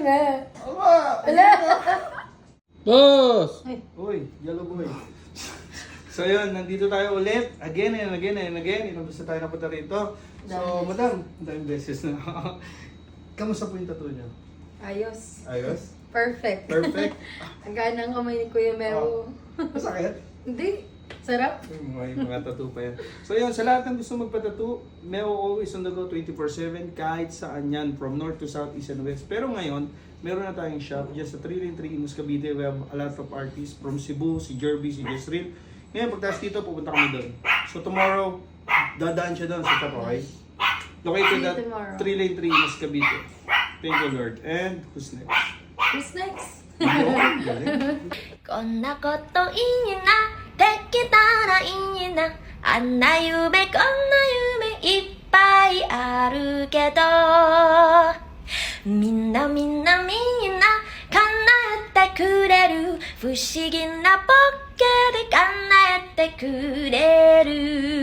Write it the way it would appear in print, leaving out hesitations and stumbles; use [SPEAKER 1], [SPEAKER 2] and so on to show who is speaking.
[SPEAKER 1] nga.
[SPEAKER 2] Aba!
[SPEAKER 1] Wala.
[SPEAKER 3] Boss!
[SPEAKER 2] Uy, yellow boy. So yun, nandito tayo ulit. Again and again and again. Ilang beses tayo napunta rito. So, madam, daming beses na. Kamusta po yung tattoo niyo?
[SPEAKER 1] Ayos.
[SPEAKER 2] Ayos?
[SPEAKER 1] Perfect.
[SPEAKER 2] Perfect?
[SPEAKER 1] Ang gana ng kamay ni Kuya Mero.
[SPEAKER 2] Masakit?
[SPEAKER 1] Hindi. Sarap.
[SPEAKER 2] May mga tattoo pa yan. So yun, sa lahat ng gusto magpa-tattoo, Meo always on the go 24/7 kahit saan yan, from north to south, east and west. Pero ngayon, meron na tayong shop dyan sa 393 Imus Cavite. We have a lot of artists from Cebu, si Jerby, si Jezreel. Ngayon, pagtas dito, pupunta kami doon. So tomorrow, dadaan siya doon sa top, okay? Located at
[SPEAKER 1] Tomorrow.
[SPEAKER 2] 393 Imus Cavite. Thank you, Lord. And who's next?
[SPEAKER 1] Who's next?
[SPEAKER 2] Galing.
[SPEAKER 4] こんなこといいなできたらいいなあんな夢こんな夢いっぱいあるけどみんなみんなみんな叶えてくれる不思議なポッケで叶えてくれる